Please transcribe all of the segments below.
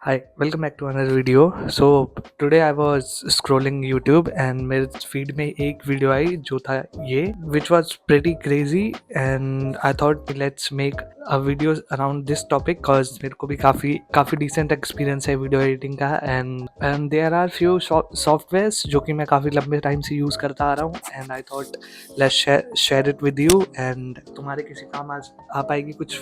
Hi, welcome back to another video. So today I was scrolling YouTube and मेरे feed में एक video आई जो था ये which was pretty crazy and I thought let's make a video around this topic cause मेरे को भी काफ़ी decent experience है video editing का and there are few softwares जो कि मैं काफ़ी लंबे टाइम से use करता आ रहा हूँ and I thought let's share it with you and तुम्हारे किसी काम आ पाएगी कुछ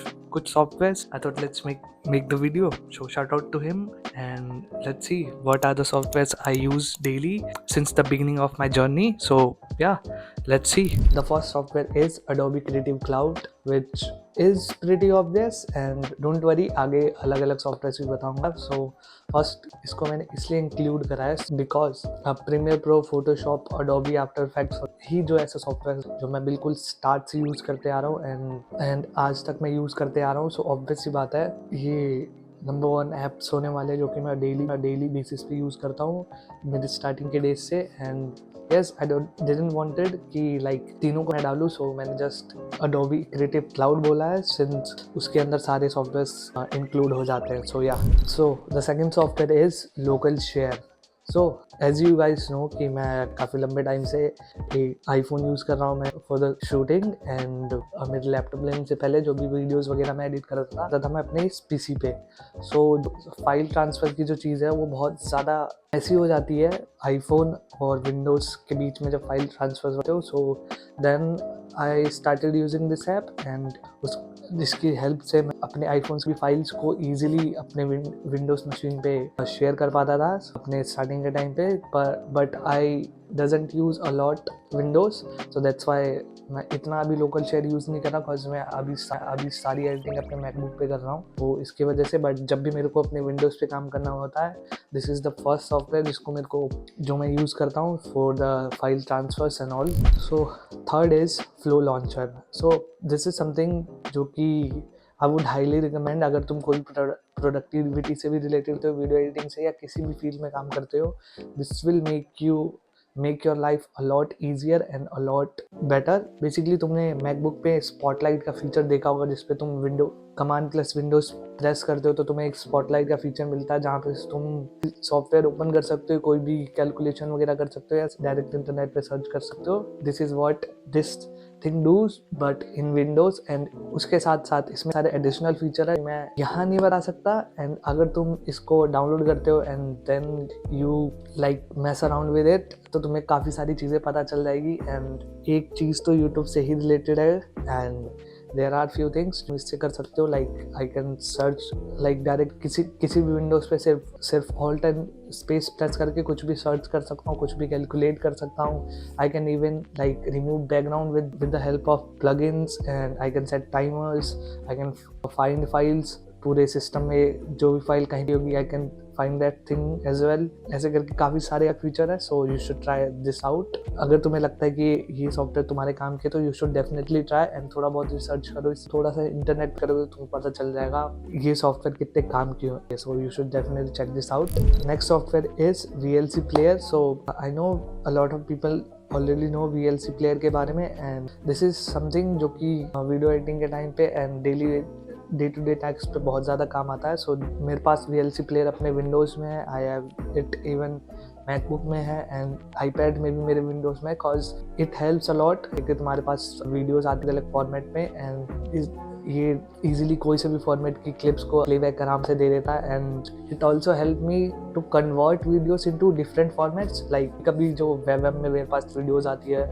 softwares. I thought let's make the video. So shout out to him and let's see what are the softwares I use daily since the beginning of my journey. So yeah, let's see. The first software is Adobe Creative Cloud, which is pretty obvious and don't worry आगे अलग अलग software भी बताऊंगा. So first इसको मैंने इसलिए include करा है because Premiere Pro, Photoshop, Adobe After Effects ही जो ऐसा सॉफ्टवेयर जो मैं बिल्कुल स्टार्ट से यूज़ करते आ रहा हूँ एंड आज तक मैं यूज़ करते आ रहा हूँ. सो ऑब्वियस सी बात है ये नंबर 1 ऐप्स होने वाले जो कि मैं डेली बेसिस पे यूज़ करता हूँ मेरी स्टार्टिंग के डेज से. And yes I didn't wanted कि लाइक तीनों को मैं डालूँ. सो मैंने जस्ट अडोबी क्रिएटिव क्लाउड बोला है सिंस उसके अंदर सारे सॉफ्टवेयर इंक्लूड हो जाते हैं. सो या so the second software is local share. So as you guys know कि मैं काफ़ी लंबे टाइम से एक आईफोन यूज़ कर रहा हूँ मैं फॉर द शूटिंग एंड मेरे लैपटॉप लेने से पहले जो भी वीडियोस वगैरह मैं एडिट करता था मैं अपने इस पीसी पे. सो फाइल ट्रांसफ़र की जो चीज़ है वो बहुत ज़्यादा ऐसी हो जाती है आईफोन और विंडोज़ के बीच में जब फाइल ट्रांसफ़र होते हो. So then I started using this app and जिसकी हेल्प से मैं अपने आईफोन की फाइल्स को ईजिली अपने विंडोज़ मशीन पे शेयर कर पाता था अपने स्टार्टिंग के टाइम पे. But I doesn't use a lot Windows. So that's why मैं इतना अभी लोकल शेयर यूज़ नहीं कर रहा बिकॉज मैं अभी सारी एडिटिंग अपने मैकबुक पे कर रहा हूँ तो इसकी वजह से. बट जब भी मेरे को अपने विंडोज़ पे काम करना होता है this is the first software जिसको मेरे को जो मैं यूज़ करता हूँ for the file transfers and all. So third is flow launcher. So this is something जो कि आई वुड हाईली रिकमेंड अगर तुम कोई प्रोडक्टिविटी से भी रिलेटेड हो, वीडियो एडिटिंग से या किसी भी फील्ड में काम करते हो. This will make your life a lot easier and a lot better. Basically तुमने मैकबुक पे स्पॉटलाइट का फीचर देखा होगा जिसपे तुम कमांड प्लस विंडोज प्रेस करते हो तो तुम्हें एक स्पॉटलाइट का फीचर मिलता है जहाँ पे तुम सॉफ्टवेयर ओपन कर सकते हो, कोई भी कैलकुलेशन वगैरह कर सकते हो या डायरेक्ट इंटरनेट पे सर्च कर सकते हो. This is what this thing does but in Windows. And उसके साथ साथ इसमें सारे एडिशनल फीचर है मैं यहाँ नहीं बता सकता. एंड अगर तुम इसको डाउनलोड करते हो and then you like mess around with it तो तुम्हें काफ़ी सारी चीज़ें पता चल जाएगी. एंड एक चीज़ तो यूट्यूब से ही रिलेटेड है and there are few things इससे कर सकते हो. Like I can search like direct किसी भी विंडोज़ पे सिर्फ ऑल्ट एंड स्पेस प्रेस करके कुछ भी सर्च कर सकता हूँ, कुछ भी कैलकुलेट कर सकता हूँ. I can even like remove background with the help of plugins and I can set timers. I can find files पूरे सिस्टम में जो भी फाइल कहीं भी होगी I can find that thing as well. ऐसे करके काफ़ी सारे फीचर है. So you should try this out. अगर तुम्हें लगता है कि ये सॉफ्टवेयर तुम्हारे काम के तो you should definitely try and थोड़ा बहुत रिसर्च करो, थोड़ा सा इंटरनेट करोगे तो तुम्हें पता चल जाएगा ये सॉफ्टवेयर कितने काम की हो. So you should definitely check this out. Next software is VLC player. So I know a lot of people already know VLC player के बारे में एंड दिस इज समथिंग जो कि वीडियो एडिटिंग के टाइम पे and day to day tasks पे बहुत ज़्यादा काम आता है. सो मेरे पास VLC प्लेयर अपने विंडोज़ में है. I have it even MacBook में है एंड आईपैड में भी मेरे विंडोज़ में cause it helps a lot क्योंकि तुम्हारे पास वीडियोज़ आती है अलग फॉर्मेट में एंड ये इजीली कोई से भी फॉर्मेट की क्लिप्स को प्लेबैक आराम से दे देता है. And it also help me to convert videos into different formats. Like कभी जो वेब में मेरे पास वीडियोज़ आती है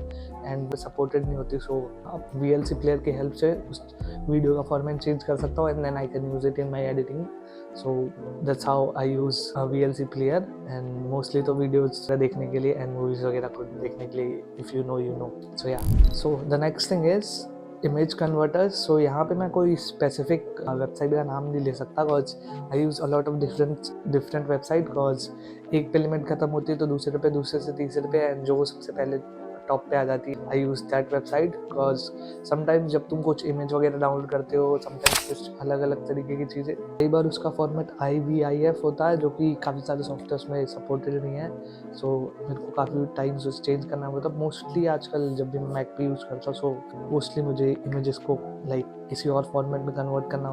एंड सपोर्टेड नहीं होती सो अब VLC प्लेयर की हेल्प से उस वीडियो का फॉर्मेट चेंज कर सकता हूँ and then I can use it in my editing. So that's how I use VLC player and mostly तो वीडियोज़ देखने के लिए एंड मूवीज़ वगैरह को देखने के लिए इफ़ यू नो. सो या so the next thing is image converters. So यहाँ पे मैं कोई स्पेसिफिक वेबसाइट का नाम नहीं ले सकता because I use a lot of different website because एक पे लिमिट खत्म होती है तो दूसरे से तीसरे पे एंड जो सबसे पहले टॉप पे आ जाती है I use that website because sometimes जब तुम कुछ इमेज वगैरह डाउनलोड करते हो समटाइम्स कुछ अलग अलग तरीके की चीज़ें कई बार उसका फॉर्मेट IVIF होता है जो कि काफ़ी सारे सॉफ्टवेयर में सपोर्टेड नहीं है. सो मेरे को काफ़ी टाइम्स उसे चेंज करना होता है. मोस्टली आजकल जब भी मैं मैक पे यूज़ करता हूँ सो मोस्टली मुझे इमेजेस को लाइक किसी और फॉर्मेट में कन्वर्ट करना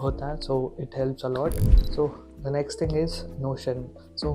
होता है. So it helps a lot. So the next thing is notion. So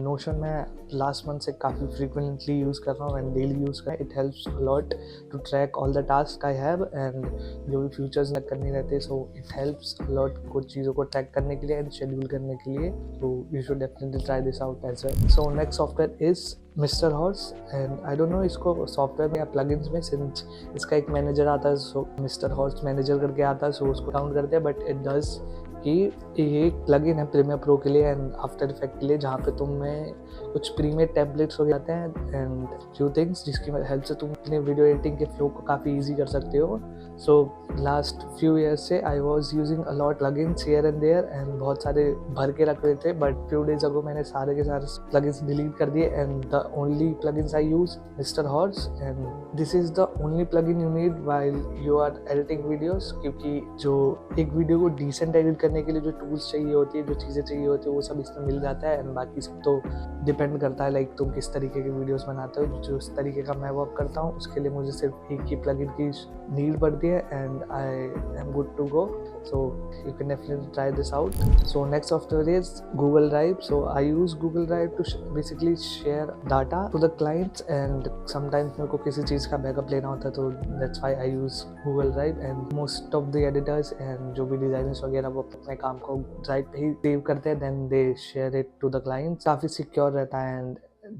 notion मैं लास्ट मंथ से काफ़ी फ्रीक्वेंटली यूज़ कर रहा हूँ एंड डेली यूज़ कर रहा हूँ. It helps a lot to track all the task I have and जो भी फ्यूचर्स में करनी रहती है. सो इट हेल्प्स अलॉट कुछ चीज़ों को ट्रैक करने के लिए एंड शेड्यूल करने के लिए. So you should definitely try this out as well. So next software is Mister Horse and I don't know इसको सॉफ्टवेयर में या प्लगइन्स में, सिंस इसका एक मैनेजर आता है. सो मिस्टर हॉर्स मैनेजर करके आता है, सो उसको काउंट करते हैं. बट इट डज कि ये एक प्लगइन है प्रीमियर प्रो के लिए एंड आफ्टर इफेक्ट के लिए, जहाँ पे तुम्हें कुछ प्रीमियर टेम्पलेट्स हो जाते हैं एंड फ्यू थिंग्स जिसकी हेल्प से तुम अपने वीडियो एडिटिंग के फ्लो को काफ़ी ईजी कर सकते हो. सो लास्ट फ्यू ईयर्स से I was using a lot plugins here and there and बहुत सारे भर के रख रहे थे. बट फ्यू डेज अगो मैंने सारे के सारे प्लगइन्स डिलीट कर दिए and the only plugins I use Mister Horse and this is the only plugin you need while you are editing videos. क्योंकि जो एक वीडियो को डिसेंट एडिट करने के लिए जो टूल्स चाहिए होती है, जो चीज़ें चाहिए होती है, वो सब इसमें मिल जाता है. एंड बाकी सब तो डिपेंड करता है लाइक तुम किस तरीके के वीडियोस बनाते हो. जो इस तरीके का मैं वर्क करता हूँ उसके लिए मुझे सिर्फ एक ही प्लगइन की नीड पड़ती है and I am good to go. So you can definitely try this out. So next software is Google Drive. So I use Google Drive to basically share data to the clients and sometimes मेरे को किसी चीज़ का backup लेना होता है, तो that's why I use Google Drive. And most of the editors and जो भी डिज़ाइनर्स वगैरह वो अपने काम को ड्राइव पे ही सेव करते हैं, then they share it to the clients. काफ़ी सिक्योर रहता है एंड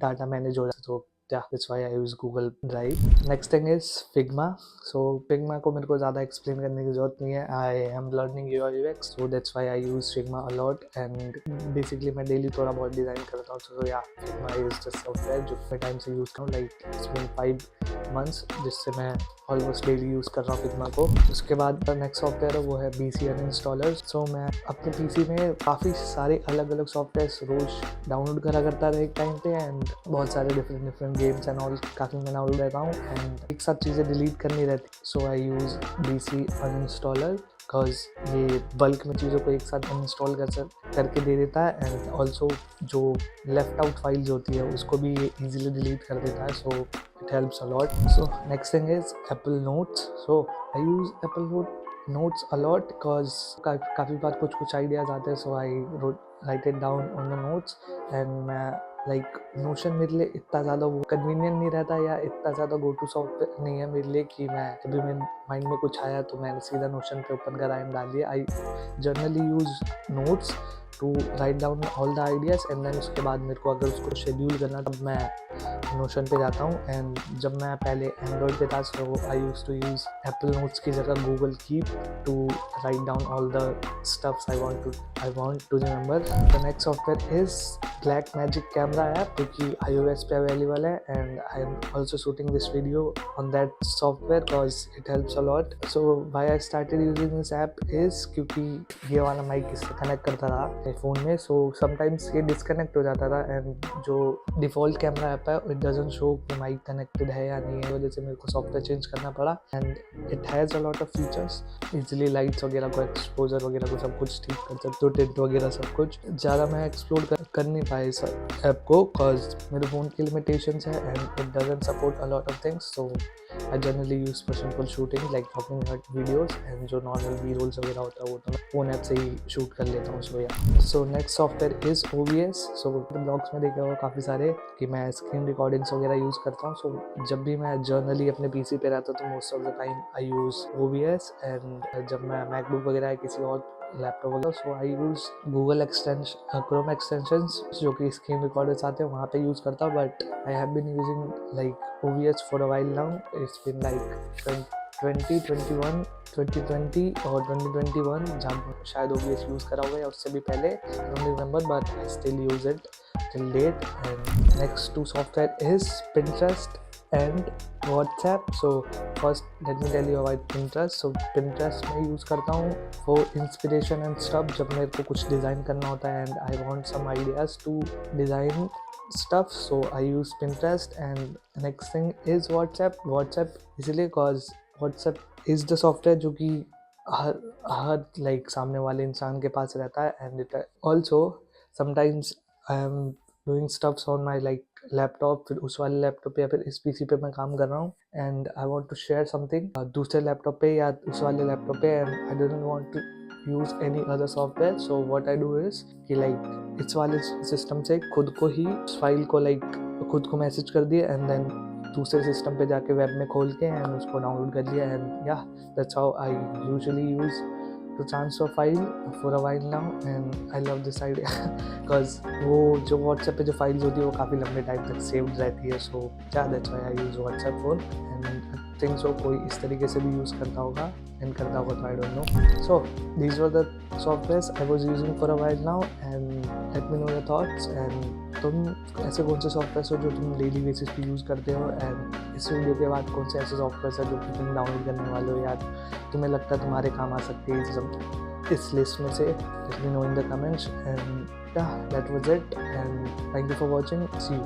डाटा मैनेज हो जाता है. तो yeah, that's why I use Google Drive. Next thing is Figma. So Figma को मेरे को ज़्यादा एक्सप्लेन करने की ज़रूरत नहीं है. I am learning UI UX, so that's why I use Figma a lot. And basically मैं डेली थोड़ा बहुत डिज़ाइन करता हूँ. So yeah, Figma is the software जो मैं टाइम से यूज़ कर रहा हूँ. Like it's been 5 months जिससे मैं ऑलमोस्ट डेली यूज़ कर रहा हूँ Figma को. उसके बाद नेक्स्ट सॉफ्टवेयर है वो है BC अनइंस्टॉलर. सो मैं अपने PC में काफ़ी सारे अलग अलग सॉफ्टवेयर रोज़ डाउनलोड करा करता था एक टाइम पे एंड बहुत सारे डिफरेंट गेम्स एंड ऑल काफ़ी मैं डाउनलोड रहता हूँ एंड एक साथ चीज़ें डिलीट करनी रहती. सो I use BC uninstaller because ये बल्क में चीज़ों को एक साथ अनइंस्टॉल करके दे देता है एंड ऑल्सो जो लेफ्ट आउट फाइल्स होती है उसको भी ये ईजिली डिलीट कर देता है. सो it helps a lot. So next thing is Apple Notes. So I use Apple Notes a lot because काफ़ी बार कुछ आइडियाज़ आते हैं. So I write it down on the notes and मैं लाइक नोशन मेरे लिए इतना ज़्यादा वो कन्वीनियंट नहीं रहता या इतना ज़्यादा गो टू सॉफ्टवेयर नहीं है मेरे लिए कि मैं कभी मेरे माइंड में कुछ आया तो मैंने सीधा नोशन पे ओपन करा एंड डाल दिया. I generally use notes to write down all the ideas and then उसके बाद मेरे को अगर उसको शेड्यूल करना तब मैं नोशन पे जाता हूँ. एंड जब मैं पहले एंड्रॉयड पे था so I use to use Apple Notes की जगह Google Keep to write down all the stuffs I want to remember. The next software is Blackmagic camera app जो कि iOS पे अवेलेबल है and I am also shooting this video on that software because it helps a lot. So why I started using this app is क्योंकि ये वाला mic इससे connect करता था अपने फ़ोन में. सो समटाइम्स ये डिस्कनेक्ट हो जाता था एंड जो डिफ़ॉल्ट कैमरा ऐप है इट डजंट शो कि माइक कनेक्टेड है या नहीं है. वजह से मेरे को सॉफ्टवेयर चेंज करना पड़ा and it has a lot of features. Easily lights वगैरह को, एक्सपोजर वगैरह को सब कुछ ठीक कर सकते हो, टिंट वगैरह सब कुछ. ज़्यादा मैं एक्सप्लोर कर नहीं पाया इस ऐप को बिकॉज मेरे फ़ोन की लिमिटेशंस है and it doesn't support a lot of things. So I generally use for simple shooting like talking हट वीडियोस एंड जो नॉर्मल बी रोल्स वगैरह होता है वो तो मैं फ़ोन ऐप से ही शूट कर लेता हूँ. सो next software is OBS. So blogs में देखा होगा काफ़ी सारे कि मैं स्क्रीन रिकॉर्डिंग्स वगैरह यूज़ करता हूँ. सो जब भी मैं जर्नली अपने PC पे रहता तो most of the time I use OBS and जब मैं मैकबुक वगैरह या किसी और लैपटॉप वगैरह सो I use Google Chrome extensions जो कि स्क्रीन रिकॉर्डर्स आते हैं वहाँ पे यूज़ करता हूँ. But I have been using like OBS for a while now. It's been like 2020 और 2021 जहाँ शायद OBS यूज़ करा हुआ है, उससे भी पहले I don't remember but I still use it till date. And next two software is Pinterest and WhatsApp. So first let me tell you about Pinterest. So Pinterest मैं यूज़ करता हूँ for inspiration and stuff जब मेरे को कुछ design करना होता है and I want some ideas to design stuff. So I use Pinterest. And next thing is WhatsApp इसलिए cause WhatsApp is the software जो कि हर लाइक सामने वाले इंसान के पास रहता है and it also sometimes I am doing stuffs on my like laptop, फिर उस वाले लैपटॉप पे या फिर इस PC पे मैं काम कर रहा हूँ and I want to share something दूसरे लैपटॉप पे या उस वाले लैपटॉप पे and I don't want to use any other software. So what I do is कि like इस वाले सिस्टम से खुद को ही फाइल को like खुद को मैसेज कर दिया एंड देन दूसरे सिस्टम पे जाके वेब में खोल के एंड उसको डाउनलोड कर लिया एंड या that's how I usually use to transfer file for a while now and I love this idea because वो जो WhatsApp पे जो फाइल्स होती है वो काफ़ी लंबे टाइम तक सेव्ड रहती है. सो या that's why I use WhatsApp phone and I think so कोई इस तरीके से भी यूज़ करता होगा एंड करता होगा तो आई don't no. So these were the softwares I was using for a while now and let me know your thoughts. And तुम ऐसे कौन से सॉफ्टवेयर हो जो तुम डेली बेसिस पे यूज़ करते हो एंड इस वीडियो के बाद कौन से ऐसे सॉफ्टवेयर है जो कि तुम डाउनलोड करने वाले हो या तुम्हें लगता है तुम्हारे काम आ सकती है इस लिस्ट में से. Let me know in the comments and yeah, that was it and thank you for watching. See you.